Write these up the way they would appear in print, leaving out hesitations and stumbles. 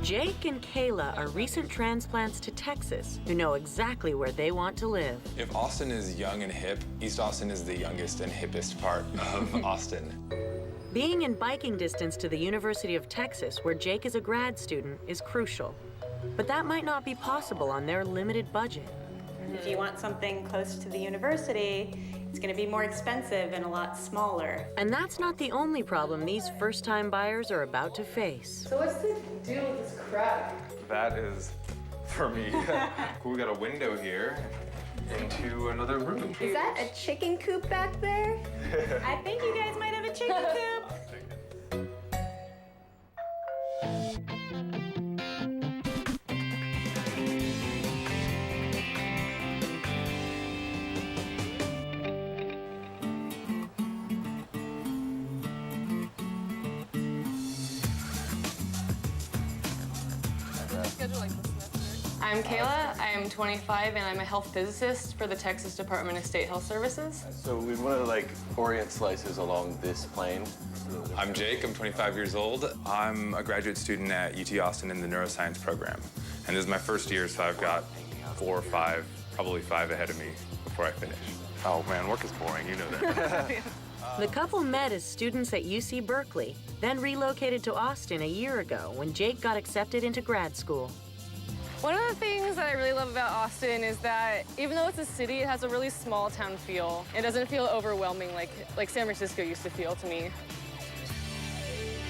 Jake and Kayla are recent transplants to Texas who know exactly where they want to live. If Austin is young and hip, East Austin is the youngest and hippest part of Austin. Being in biking distance to the University of Texas, where Jake is a grad student, is crucial. But that might not be possible on their limited budget. If you want something close to the university, it's going to be more expensive and a lot smaller. And that's not the only problem these first-time buyers are about to face. So what's the deal with this crab? That is, for me, we got a window here into another room. Is that a chicken coop back there? I think you guys might have a chicken coop. I'm Kayla, I'm 25, and I'm a health physicist for the Texas Department of State Health Services. So we want to orient slices along this plane. I'm Jake, I'm 25 years old. I'm a graduate student at UT Austin in the neuroscience program. And this is my first year, so I've got 4 or 5, probably 5 ahead of me before I finish. Oh man, work is boring, you know that. The couple met as students at UC Berkeley, then relocated to Austin a year ago when Jake got accepted into grad school. One of the things that I really love about Austin is that even though it's a city, it has a really small town feel. It doesn't feel overwhelming like San Francisco used to feel to me.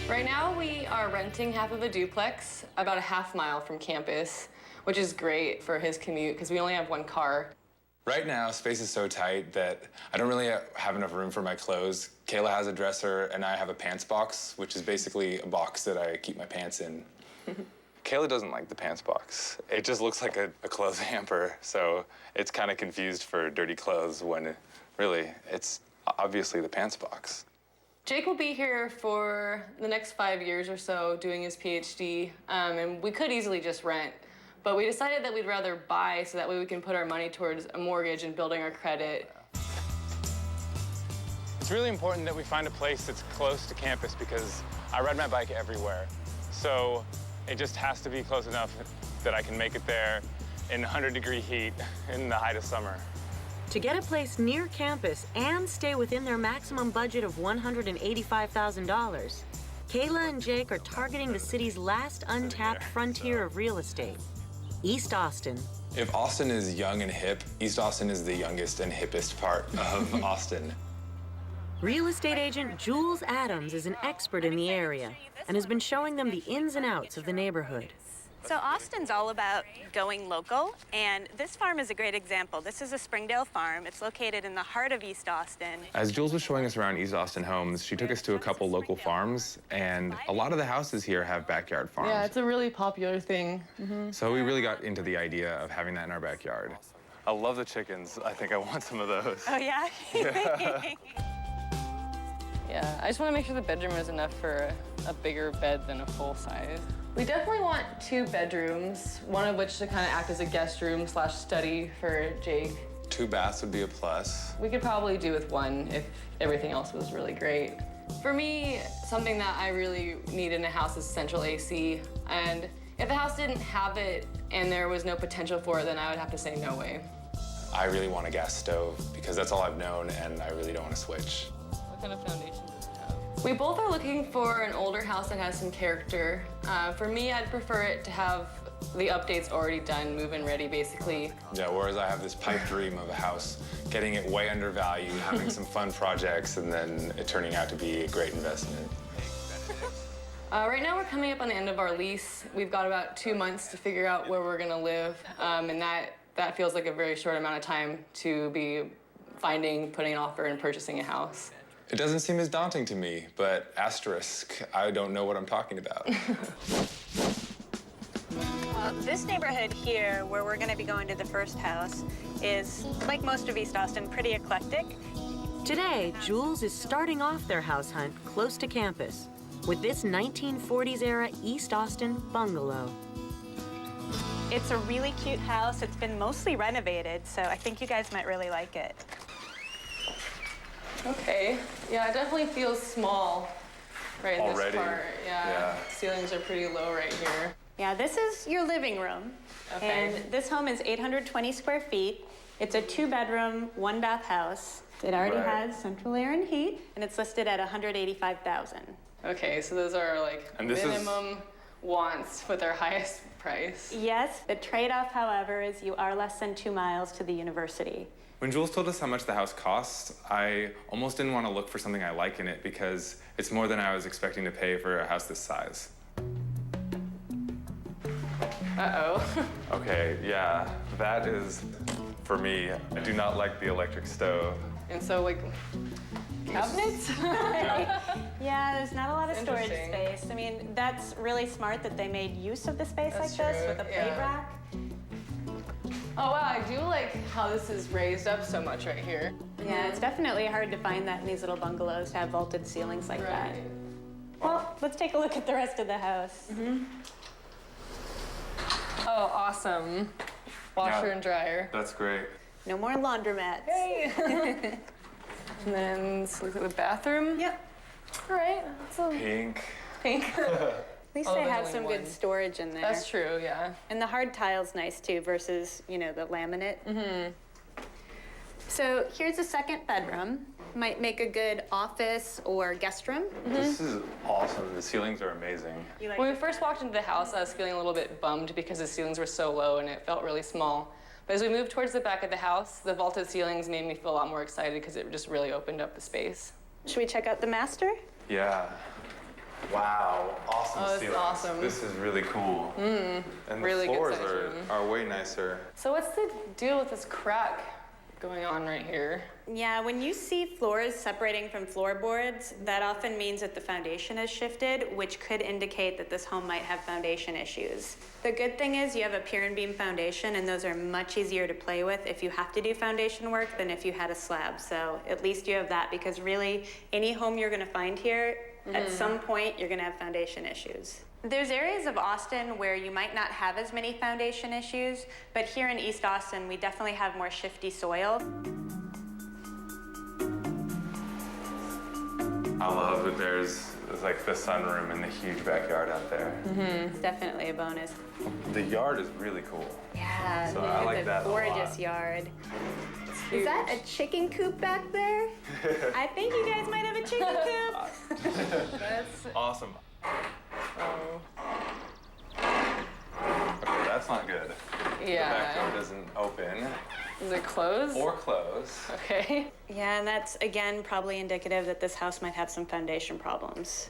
Right now, we are renting half of a duplex about a half mile from campus, which is great for his commute because we only have 1 car. Right now, space is so tight that I don't really have enough room for my clothes. Kayla has a dresser, and I have a pants box, which is basically a box that I keep my pants in. Kayla doesn't like the pants box. It just looks like a clothes hamper, so it's kind of confused for dirty clothes when really it's obviously the pants box. Jake will be here for the next 5 years or so doing his PhD, and we could easily just rent. But we decided that we'd rather buy so that way we can put our money towards a mortgage and building our credit. It's really important that we find a place that's close to campus because I ride my bike everywhere. So it just has to be close enough that I can make it there in 100-degree heat in the height of summer. To get a place near campus and stay within their maximum budget of $185,000, Kayla and Jake are targeting the city's last untapped frontier of real estate, East Austin. If Austin is young and hip, East Austin is the youngest and hippest part of Austin. Real estate agent Jules Adams is an expert in the area and has been showing them the ins and outs of the neighborhood. So Austin's all about going local, and this farm is a great example. This is a Springdale farm. It's located in the heart of East Austin. As Jules was showing us around East Austin homes, she took us to a couple local farms, and a lot of the houses here have backyard farms. Yeah, it's a really popular thing. So we really got into the idea of having that in our backyard. I love the chickens. I think I want some of those. Oh, yeah? Yeah, I just want to make sure the bedroom is enough for a bigger bed than a full size. We definitely want 2 bedrooms, one of which to kind of act as a guest room / study for Jake. 2 baths would be a plus. We could probably do with 1 if everything else was really great. For me, something that I really need in a house is central AC. And if the house didn't have it and there was no potential for it, then I would have to say no way. I really want a gas stove because that's all I've known, and I really don't want to switch. What kind of foundation does it have? We both are looking for an older house that has some character. For me, I'd prefer it to have the updates already done, move-in ready, basically. Yeah, whereas I have this pipe dream of a house, getting it way undervalued, having some fun projects, and then it turning out to be a great investment. Right now, we're coming up on the end of our lease. We've got about 2 months to figure out where we're gonna live, and that feels like a very short amount of time to be finding, putting an offer, and purchasing a house. It doesn't seem as daunting to me, but asterisk, I don't know what I'm talking about. This neighborhood here, where we're going to be going to the first house, is, like most of East Austin, pretty eclectic. Today, Jules is starting off their house hunt close to campus with this 1940s-era East Austin bungalow. It's a really cute house. It's been mostly renovated, so I think you guys might really like it. Okay. Yeah, it definitely feels small. Right in already. this part, yeah. Ceilings are pretty low right here. Yeah, this is your living room. Okay. And this home is 820 square feet. It's a 2-bedroom, 1-bath house. It already Right. has central air and heat, and it's listed at $185,000. Okay, so those are like And this is- minimum wants with our highest price. Yes, the trade-off, however, is you are less than 2 miles to the university. When Jules told us how much the house cost, I almost didn't want to look for something I like in it because it's more than I was expecting to pay for a house this size. Uh-oh. Okay, yeah, that is, for me, I do not like the electric stove. And so like cabinets? Yeah, there's not a lot of storage Interesting. space. I mean, that's really smart that they made use of the space That's like this true, with a plate yeah. rack. Oh wow, I do like how this is raised up so much right here. Yeah, it's definitely hard to find that in these little bungalows to have vaulted ceilings like that. Right. Well, let's take a look at the rest of the house. Oh, awesome. Washer Yeah. and dryer. That's great. No more laundromats. Hey. And then let's look at the bathroom. Yep. All right, it's a Pink. pink. At least Oh, they there's have only some one. good storage in there. That's true, yeah. And the hard tile's nice too versus, you know, the laminate. So here's a second bedroom. Might make a good office or guest room. This is awesome. The ceilings are amazing. You like When we first walked into the house, I was feeling a little bit bummed because the ceilings were so low and it felt really small. But as we moved towards the back of the house, the vaulted ceilings made me feel a lot more excited because it just really opened up the space. Should we check out the master? Yeah. Wow, awesome Oh, this is ceilings. awesome. This is really cool. And Really the good floors size room. are way nicer. So what's the deal with this crack going on right here? Yeah, when you see floors separating from floorboards, that often means that the foundation has shifted, which could indicate that this home might have foundation issues. The good thing is you have a pier and beam foundation, and those are much easier to play with if you have to do foundation work than if you had a slab. So at least you have that, because really any home you're gonna find here, at some point you're gonna have foundation issues. There's areas of Austin where you might not have as many foundation issues, but here in East Austin, we definitely have more shifty soil. I love that there's like the sunroom and the huge backyard out there. It's definitely a bonus. The yard is really cool. Yeah, So I like that a lot. gorgeous yard. Is that a chicken coop back there? I think you guys might have a chicken coop. That's, Awesome. oh, Okay, that's not good. The back door yeah. doesn't open Is it closed? or close. Okay. Yeah, and that's, again, probably indicative that this house might have some foundation problems.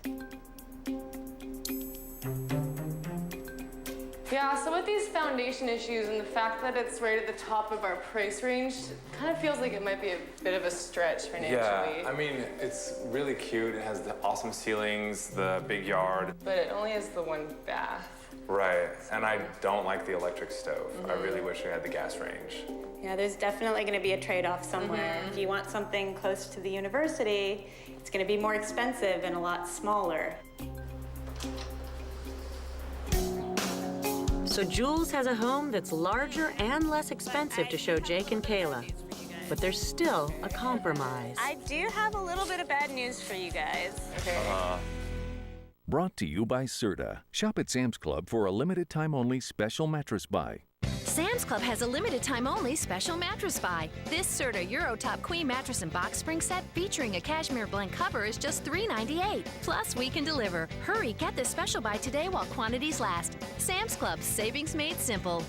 Yeah, so with these foundation issues and the fact that it's right at the top of our price range, kind of feels like it might be a bit of a stretch financially. Yeah, I mean, it's really cute. It has the awesome ceilings, the big yard. But it only has the 1 bath. Right, and I don't like the electric stove. I really wish I had the gas range. Yeah, there's definitely going to be a trade-off somewhere. If you want something close to the university, it's going to be more expensive and a lot smaller. So Jules has a home that's larger and less expensive to show Jake and Kayla. But there's still a compromise. I do have a little bit of bad news for you guys. Okay. Brought to you by Serta. Shop at Sam's Club for a limited time only special mattress buy. Sam's Club has a limited time only special mattress buy. This Serta Eurotop Queen mattress and box spring set featuring a cashmere blend cover is just $3.98. Plus, we can deliver. Hurry, get this special buy today while quantities last. Sam's Club, savings made simple.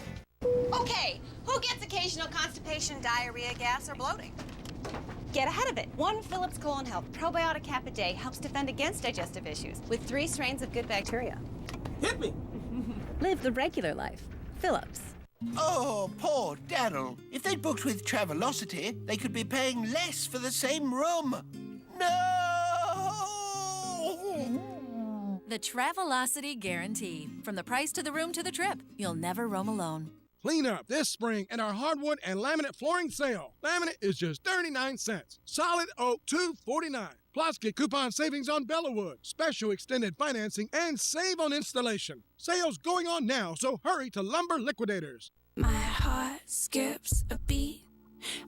Okay, who gets occasional constipation, diarrhea, gas, or bloating? Get ahead of it. One Phillips Colon Health Probiotic Cap a day helps defend against digestive issues with 3 strains of good bacteria. Hit me! Live the regular life. Phillips. Oh, poor Daryl. If they'd booked with Travelocity, they could be paying less for the same room. No! The Travelocity Guarantee. From the price to the room to the trip, you'll never roam alone. Clean up this spring at our hardwood and laminate flooring sale. Laminate is just 39 cents. Solid oak, $2.49. Plus, get coupon savings on Bellawood, special extended financing, and save on installation. Sales going on now, so hurry to Lumber Liquidators. My heart skips a beat.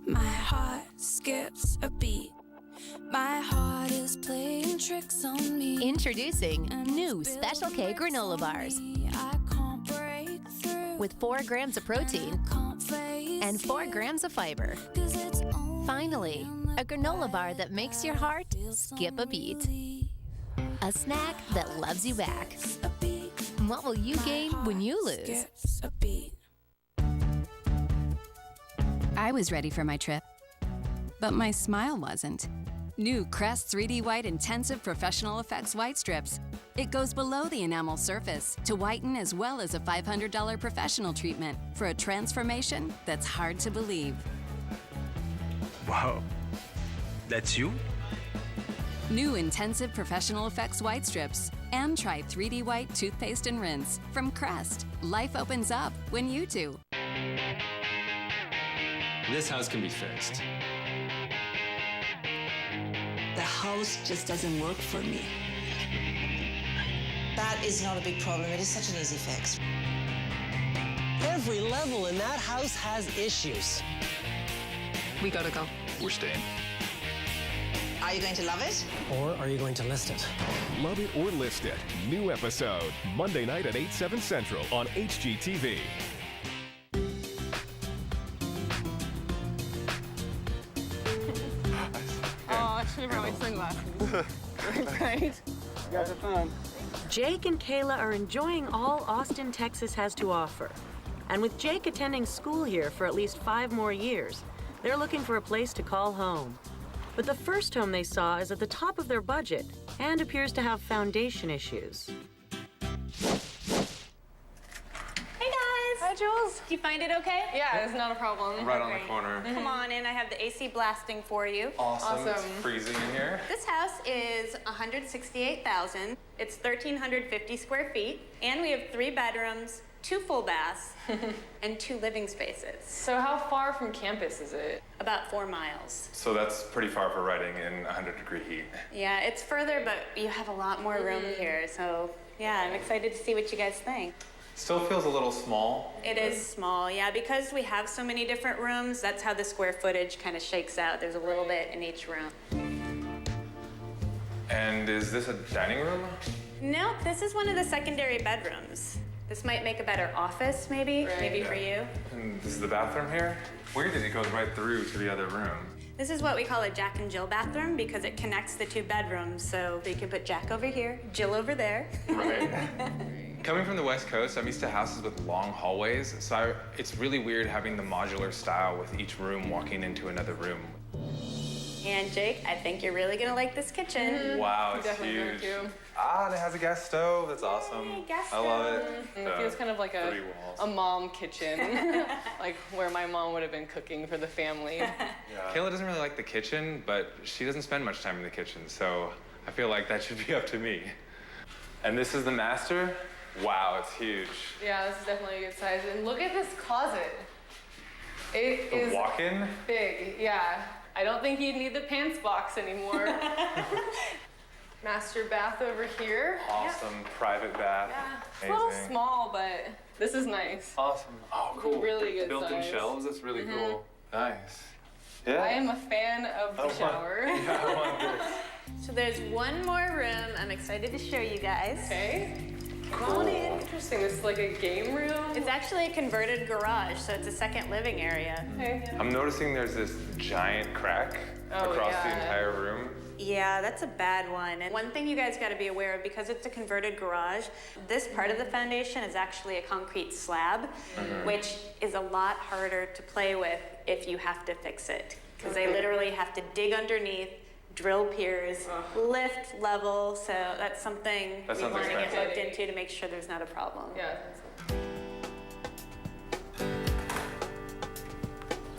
My heart skips a beat. My heart is playing tricks on me. Introducing new Special K granola bars I can't break through. with 4 grams of protein and 4 grams of fiber. Finally, a granola bar that makes your heart skip a beat. A snack that loves you back. What will you gain when you lose? I was ready for my trip, but my smile wasn't. New Crest 3D White Intensive Professional Effects White Strips. It goes below the enamel surface to whiten, as well as a $500 professional treatment for a transformation that's hard to believe. Wow, that's you? New Intensive Professional Effects White Strips. And try 3D White Toothpaste and Rinse from Crest. Life opens up when you do. This house can be fixed. The house just doesn't work for me. That is not a big problem. It is such an easy fix. Every level in that house has issues. We gotta go. We're staying. Are you going to love it? Or are you going to list it? Love it or list it. New episode, Monday night at 8, 7 Central on HGTV. Oh, I should have brought my sunglasses. Right? You guys have fun. Jake and Kayla are enjoying all Austin, Texas has to offer. And with Jake attending school here for at least 5 more years, they're looking for a place to call home. But the first home they saw is at the top of their budget and appears to have foundation issues. Hey guys! Hi, Jules. Did you find it okay? Yeah, it's not a problem. Right on the corner. Come on in, I have the AC blasting for you. Awesome. It's freezing in here. This house is $168,000. It's 1,350 square feet, and we have 3 bedrooms, 2 full baths, and 2 living spaces. So how far from campus is it? About 4 miles. So that's pretty far for riding in 100-degree heat. Yeah, it's further, but you have a lot more room here, so yeah, I'm excited to see what you guys think. Still feels a little small. It is small, yeah, because we have so many different rooms, that's how the square footage kind of shakes out. There's a little bit in each room. And is this a dining room? Nope, this is one of the secondary bedrooms. This might make a better office, maybe, maybe for you. And this is the bathroom here? Weird that it goes right through to the other room. This is what we call a Jack and Jill bathroom because it connects the 2 bedrooms, so you can put Jack over here, Jill over there. Right. Coming from the West Coast, I'm used to houses with long hallways, so it's really weird having the modular style with each room walking into another room. And Jake, I think you're really gonna like this kitchen. Wow, it's huge. Ah, and it has a gas stove. That's awesome. Yay, gas I love it. It feels kind of like a mom kitchen, like where my mom would have been cooking for the family. Yeah. Kayla doesn't really like the kitchen, but she doesn't spend much time in the kitchen, so I feel like that should be up to me. And this is the master. Wow, it's huge. Yeah, this is definitely a good size. And look at this closet. It is walk-in? Big, yeah. I don't think you'd need the pants box anymore. Master bath over here. Awesome private bath. Yeah. It's a little small, but this is nice. Awesome. Oh, cool. Really good Built-in size. shelves. That's really cool. Nice. Yeah. I am a fan of the shower. Yeah, I want this. So there's one more room I'm excited to show you guys. Okay. Come on in. Interesting. This is like a game room. It's actually a converted garage, so it's a second living area. Okay. I'm noticing there's this giant crack across the entire room. Yeah, that's a bad one. And one thing you guys got to be aware of, because it's a converted garage, this part of the foundation is actually a concrete slab, which is a lot harder to play with if you have to fix it. Because they literally have to dig underneath, drill piers, lift, level, so that's something we want to get looked into to make sure there's not a problem. Yeah.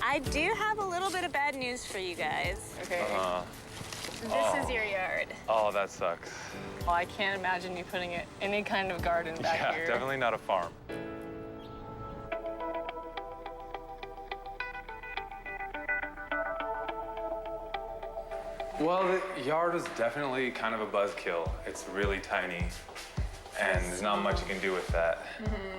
I do have a little bit of bad news for you guys. Okay. This is your yard. Oh, that sucks. Well, I can't imagine you putting any kind of garden back here. Yeah, definitely not a farm. Well, the yard is definitely kind of a buzzkill. It's really tiny, and there's not much you can do with that.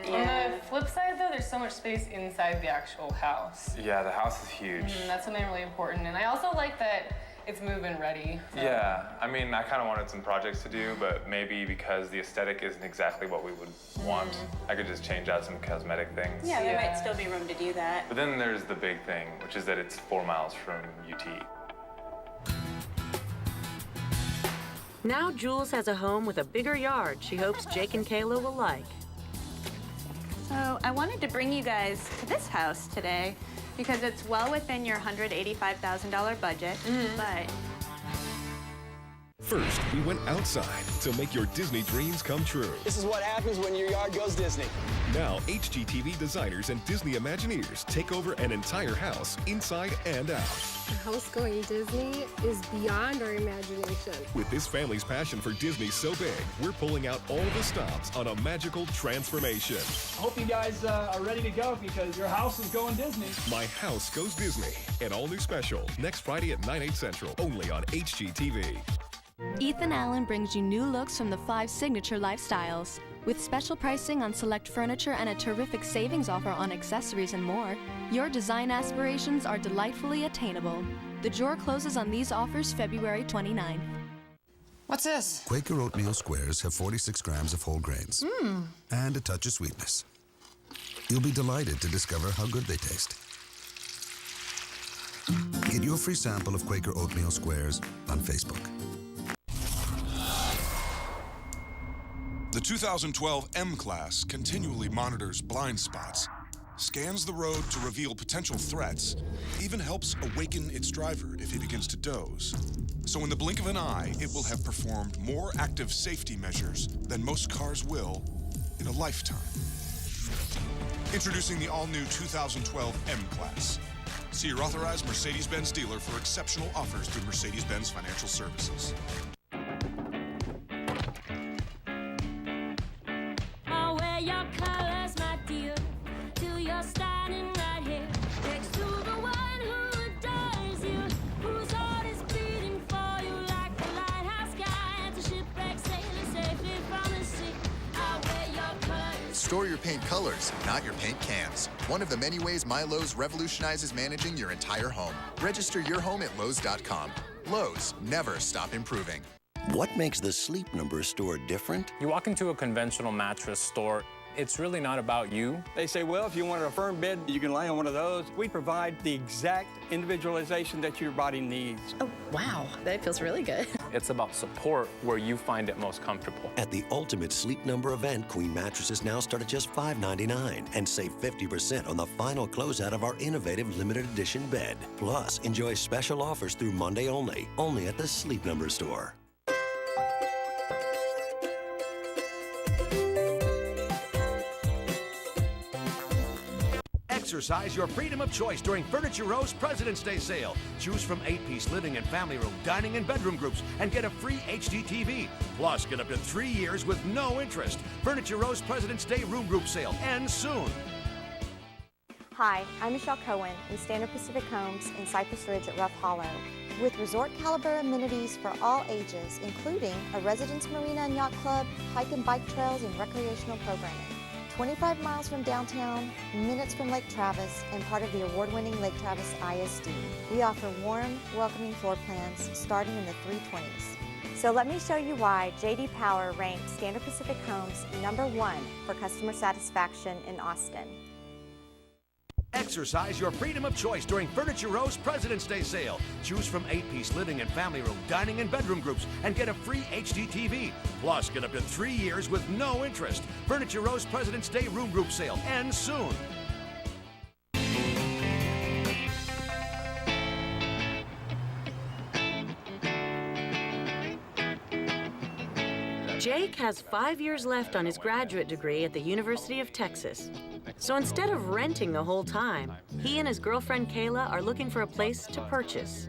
On the flip side, though, there's so much space inside the actual house. Yeah, the house is huge. That's something really important. And I also like that It's move-in ready. So. Yeah, I mean, I kind of wanted some projects to do, but maybe because the aesthetic isn't exactly what we would want, I could just change out some cosmetic things. Yeah, there might still be room to do that. But then there's the big thing, which is that it's 4 miles from UT. Now Jules has a home with a bigger yard she hopes Jake and Kayla will like. So I wanted to bring you guys to this house today because it's well within your $185,000 budget, but First, we went outside to make your Disney dreams come true. This is what happens when your yard goes Disney. Now, HGTV designers and Disney Imagineers take over an entire house, inside and out. The house going Disney is beyond our imagination. With this family's passion for Disney so big, we're pulling out all the stops on a magical transformation. I hope you guys are ready to go because your house is going Disney. My House Goes Disney, an all-new special, next Friday at 9/8 Central, only on HGTV. Ethan Allen brings you new looks from the 5 signature lifestyles. With special pricing on select furniture and a terrific savings offer on accessories and more, your design aspirations are delightfully attainable. The drawer closes on these offers February 29th. What's this? Quaker oatmeal squares have 46 grams of whole grains and a touch of sweetness. You'll be delighted to discover how good they taste. Get your free sample of Quaker oatmeal squares on Facebook. The 2012 M-Class continually monitors blind spots, scans the road to reveal potential threats, even helps awaken its driver if he begins to doze. So in the blink of an eye, it will have performed more active safety measures than most cars will in a lifetime. Introducing the all-new 2012 M-Class. See your authorized Mercedes-Benz dealer for exceptional offers through Mercedes-Benz Financial Services. Store your paint colors, not your paint cans. One of the many ways MyLowe's revolutionizes managing your entire home. Register your home at Lowe's.com. Lowe's, never stop improving. What makes the Sleep Number store different? You walk into a conventional mattress store, it's really not about you. They say, well, if you want a firm bed, you can lay on one of those. We provide the exact individualization that your body needs. Oh, wow, that feels really good. It's about support where you find it most comfortable. At the Ultimate Sleep Number event, Queen mattresses now start at just $5.99 and save 50% on the final closeout of our innovative limited edition bed. Plus, enjoy special offers through Monday only at the Sleep Number store. Exercise your freedom of choice during Furniture Row's President's Day sale. Choose from 8-piece living and family room, dining and bedroom groups, and get a free HD TV. Plus, get up to 3 years with no interest. Furniture Row's President's Day room group sale ends soon. Hi, I'm Michelle Cohen with Standard Pacific Homes in Cypress Ridge at Rough Hollow. With resort caliber amenities for all ages, including a residence marina and yacht club, hike and bike trails, and recreational programming. 25 miles from downtown, minutes from Lake Travis, and part of the award-winning Lake Travis ISD. We offer warm, welcoming floor plans starting in the 320s. So let me show you why J.D. Power ranked Standard Pacific Homes #1 for customer satisfaction in Austin. Exercise your freedom of choice during Furniture Row's President's Day sale. Choose from 8-piece living and family room, dining and bedroom groups, and get a free HD TV. Plus, get up to 3 years with no interest. Furniture Row's President's Day room group sale ends soon. Jake has 5 years left on his graduate degree at the University of Texas. So instead of renting the whole time, he and his girlfriend Kayla are looking for a place to purchase.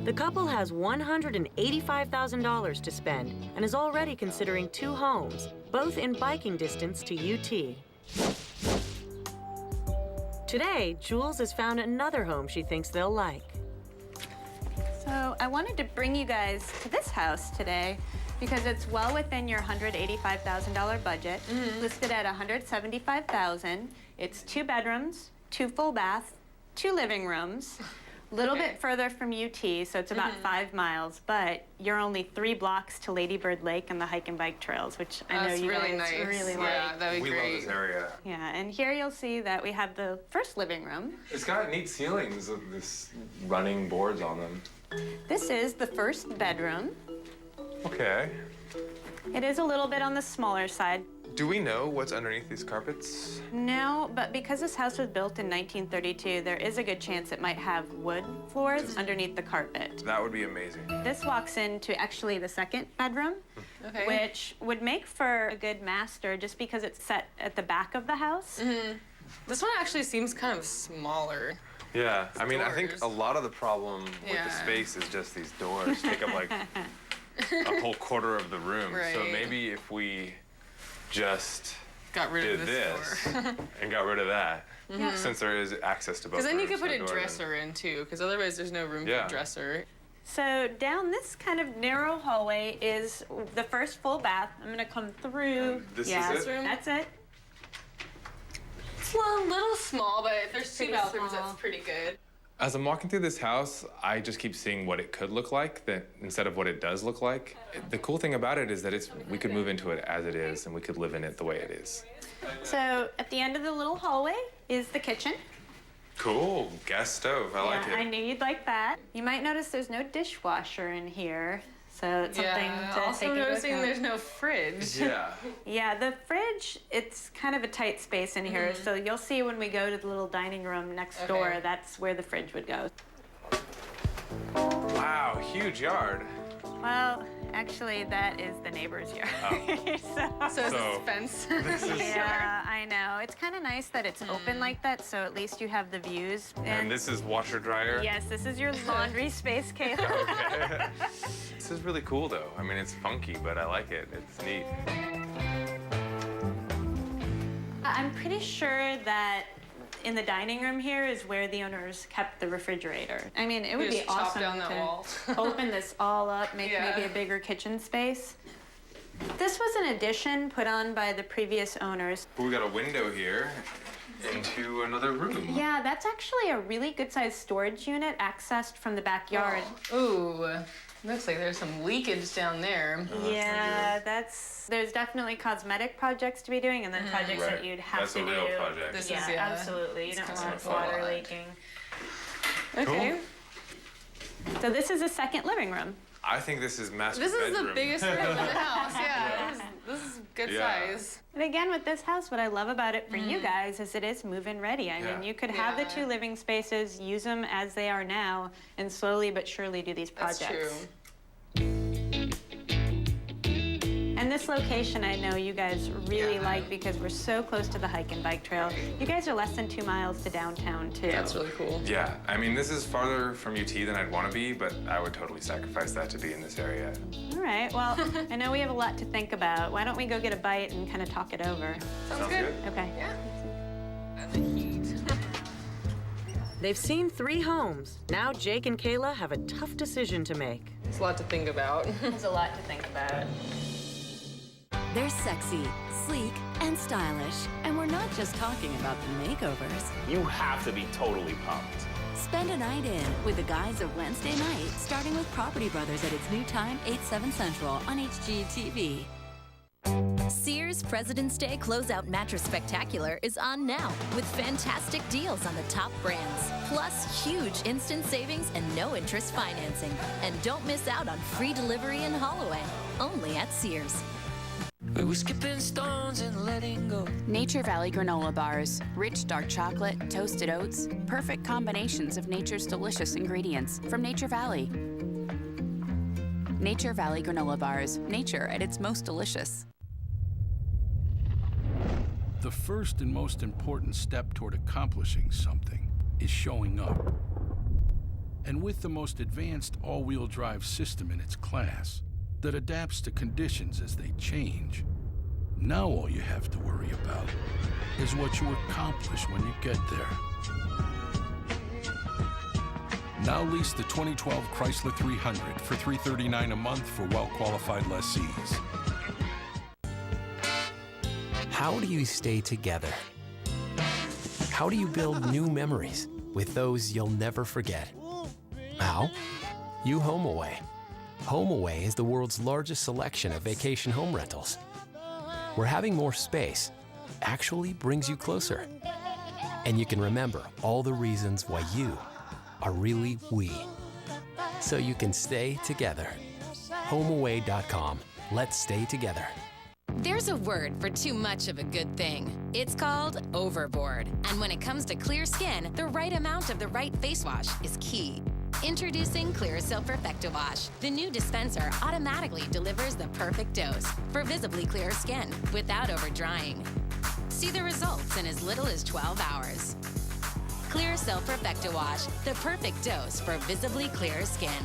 The couple has $185,000 to spend and is already considering 2 homes, both in biking distance to UT. Today, Jules has found another home she thinks they'll like. So I wanted to bring you guys to this house today because it's well within your $185,000 budget, listed at $175,000. It's 2 bedrooms, 2 full baths, 2 living rooms, A little bit further from UT, so it's about 5 miles, but you're only 3 blocks to Lady Bird Lake and the hike and bike trails, which I know you really guys nice. really like. Yeah, that'd be We great. love this area. Yeah, and here you'll see that we have the first living room. It's got neat ceilings with this running boards on them. This is the first bedroom. Okay. It is a little bit on the smaller side. Do we know what's underneath these carpets? No, but because this house was built in 1932, there is a good chance it might have wood floors underneath the carpet. That would be amazing. This walks into actually the second bedroom, which would make for a good master just because it's set at the back of the house. This one actually seems kind of smaller. Yeah, I mean, I think a lot of the problem with the space is just these doors take up like a whole quarter of the room. So Right. maybe if we just Got rid of did this door. and got rid of that, Mhm. since there is access to both Because then you rooms could put and a door, then- dresser in too, because otherwise there's no room for Yeah. a dresser. So down this kind of narrow hallway is the first full bath. I'm gonna come through. This is yeah, it? That's it. It's a little small, but if there's 2 Pretty bathrooms, small. that's pretty good. As I'm walking through this house, I just keep seeing what it could look like that instead of what it does look like. The cool thing about it is that we could move into it as it is and we could live in it the way it is. So at the end of the little hallway is the kitchen. Cool, gas stove, I like Yeah, I it. knew you'd like that. You might notice there's no dishwasher in here, so it's something to also take into noticing account. there's no fridge. Yeah. Yeah, the fridge, it's kind of a tight space in here, so you'll see when we go to the little dining room next door, that's where the fridge would go. Wow, huge yard. Well, actually, that is the neighbor's yard. So is this fence? Yeah, I know. It's kind of nice that it's open like that, so at least you have the views. And this is washer dryer. Yes, this is your laundry space, Kayla. Okay. This is really cool though. I mean, it's funky, but I like it. It's neat. I'm pretty sure that in the dining room here is where the owners kept the refrigerator. I mean, it would You be just chop awesome down that to wall. open this all up, make maybe a bigger kitchen space. This was an addition put on by the previous owners. We got a window here into another room. Yeah, that's actually a really good-sized storage unit accessed from the backyard. Ooh, looks like there's some leakage down there. Yeah, there's definitely cosmetic projects to be doing and then projects that you'd have That's to a do. real project. This Yeah, is, absolutely. You don't want fun. water leaking. Okay. So this is a second living room. I think this is master This is bedroom. the biggest room in the house, yeah. This is good size. And again, with this house, what I love about it for you guys is it is move-in ready. I mean, you could have the 2 living spaces, use them as they are now, and slowly but surely do these projects. That's true. And this location I know you guys really like because we're so close to the hike and bike trail. You guys are less than 2 miles to downtown too. That's really cool. Yeah, I mean, this is farther from UT than I'd want to be, but I would totally sacrifice that to be in this area. All right, well, I know we have a lot to think about. Why don't we go get a bite and kind of talk it over? Sounds good. Okay. Yeah. They've seen 3 homes. Now Jake and Kayla have a tough decision to make. It's a lot to think about. There's a lot to think about. They're sexy, sleek, and stylish. And we're not just talking about the makeovers. You have to be totally pumped. Spend a night in with the guys of Wednesday night, starting with Property Brothers at its new time, 8/7 Central on HGTV. Sears President's Day Closeout Mattress Spectacular is on now with fantastic deals on the top brands, plus huge instant savings and no interest financing. And don't miss out on free delivery in Holloway, only at Sears. We were skipping stones and letting go. Nature Valley granola bars. Rich dark chocolate, toasted oats. Perfect combinations of nature's delicious ingredients from Nature Valley. Nature Valley granola bars. Nature at its most delicious. The first and most important step toward accomplishing something is showing up. And with the most advanced all-wheel drive system in its class that adapts to conditions as they change, now all you have to worry about is what you accomplish when you get there. Now lease the 2012 Chrysler 300 for $339 a month for well-qualified lessees. How do you stay together? How do you build new memories with those you'll never forget? How? You HomeAway. HomeAway is the world's largest selection of vacation home rentals, where having more space actually brings you closer. And you can remember all the reasons why you are really we. So you can stay together. HomeAway.com. Let's stay together. There's a word for too much of a good thing. It's called overboard. And when it comes to clear skin, the right amount of the right face wash is key. Introducing Clearasil Perfecto Wash. The new dispenser automatically delivers the perfect dose for visibly clear skin without over-drying. See the results in as little as 12 hours. Clearasil Perfecto Wash, the perfect dose for visibly clear skin.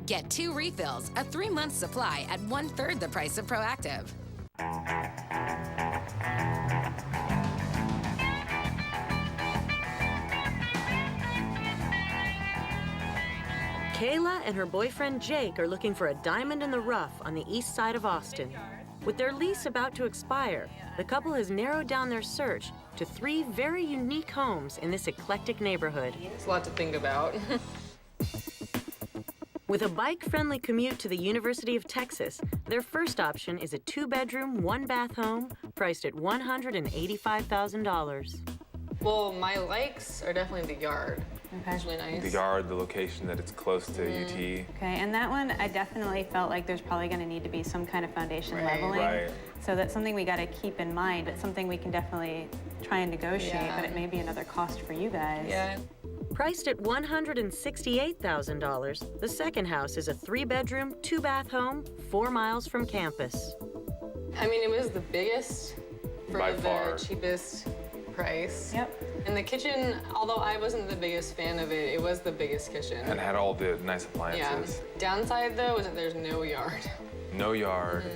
Get 2 refills, a 3-month supply at 1/3 the price of Proactive. Kayla and her boyfriend Jake are looking for a diamond in the rough on the east side of Austin. With their lease about to expire, the couple has narrowed down their search to 3 very unique homes in this eclectic neighborhood. It's a lot to think about. With a bike-friendly commute to the University of Texas, their first option is a 2-bedroom, 1-bath home priced at $185,000. Well, my likes are definitely the yard. Okay. It's really nice. The yard, the location that it's close to UT. Okay, and that one, I definitely felt like there's probably going to need to be some kind of foundation leveling. Right. So that's something we got to keep in mind. It's something we can definitely try and negotiate, but it may be another cost for you guys. Yeah. Priced at $168,000, the second house is a 3-bedroom, 2-bath home 4 miles from campus. I mean, it was the biggest for By the far. cheapest price. Yep. And the kitchen, although I wasn't the biggest fan of it, it was the biggest kitchen. And had all the nice Yeah. appliances. Downside, though, is that there's no yard. No yard.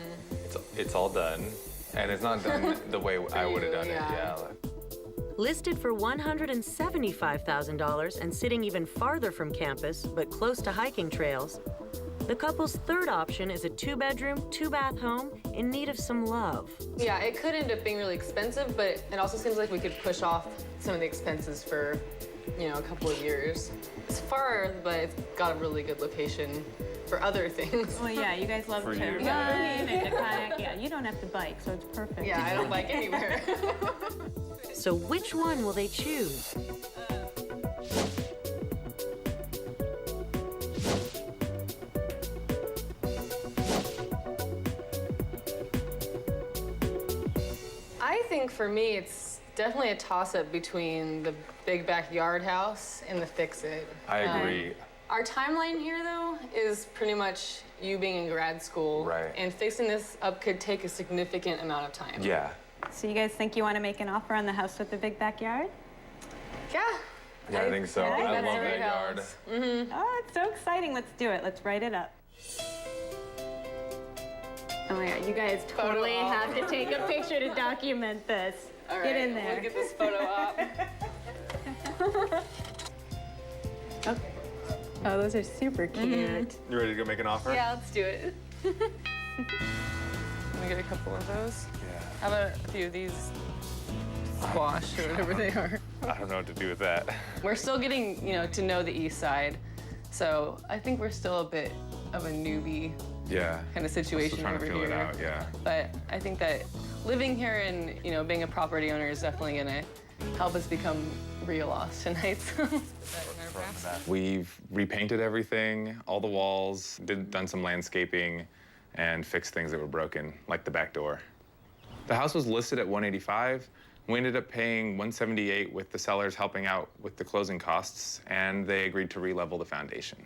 It's all done. And it's not done the way I would have done yeah. it. Yeah. Listed for $175,000 and sitting even farther from campus, but close to hiking trails, the couple's third option is a 2-bedroom, 2-bath home in need of some love. Yeah, it could end up being really expensive, but it also seems like we could push off some of the expenses for, you know, a couple of years. It's far, but it's got a really good location for other things. Well, yeah, you guys love to For you. run and to kayak. Yeah, you don't have to bike, so it's perfect. Yeah, I don't bike anywhere. So which one will they choose? I think for me, it's definitely a toss-up between the big backyard house and the fix-it. I agree. Our timeline here, though, is pretty much you being in grad school. Right. And fixing this up could take a significant amount of time. Yeah. So you guys think you want to make an offer on the house with the big backyard? Yeah. Yeah, I think so. I think I that's love really that yard. helps. Mm-hmm. Oh, it's so exciting. Let's do it. Let's write it up. Oh my God, you guys totally have to take a picture to document this. All Get right, in there. We'll get this photo up. Oh, those are super cute. You ready to go make an offer? Yeah, let's do it. Let me get a couple of those. Yeah. How about a few of these squash or whatever they are? I don't know what to do with that. We're still getting, you know, to know the east side. So I think we're still a bit of a newbie Yeah. kind of situation Still trying over to feel here. it out, yeah. But I think that living here and, you know, being a property owner is definitely gonna help us become real Austinites. We've repainted everything, all the walls, done some landscaping, and fixed things that were broken, like the back door. The house was listed at $185. We ended up paying $178 with the sellers helping out with the closing costs, and they agreed to re-level the foundation.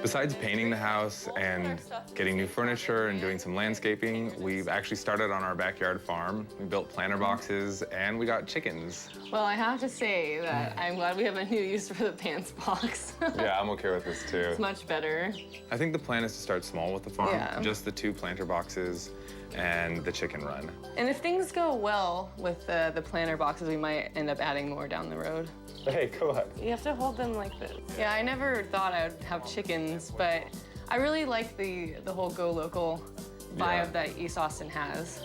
Besides painting the house and getting new furniture and doing some landscaping, we've actually started on our backyard farm. We built planter boxes and we got chickens. Well, I have to say that I'm glad we have a new use for the pants box. Yeah, I'm okay with this too. It's much better. I think the plan is to start small with the farm, Yeah. just the 2 planter boxes and the chicken run. And if things go well with the planter boxes, we might end up adding more down the road. Hey, go ahead. You have to hold them like this. Yeah, I never thought I would have chickens, but I really like the whole go local vibe that East Austin has.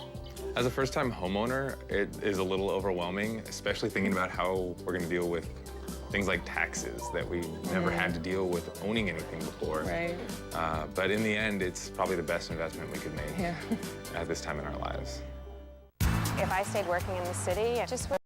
As a first-time homeowner, it is a little overwhelming, especially thinking about how we're gonna deal with things like taxes that we never had to deal with owning anything before. Right. But in the end, it's probably the best investment we could make at this time in our lives. If I stayed working in the city, I just would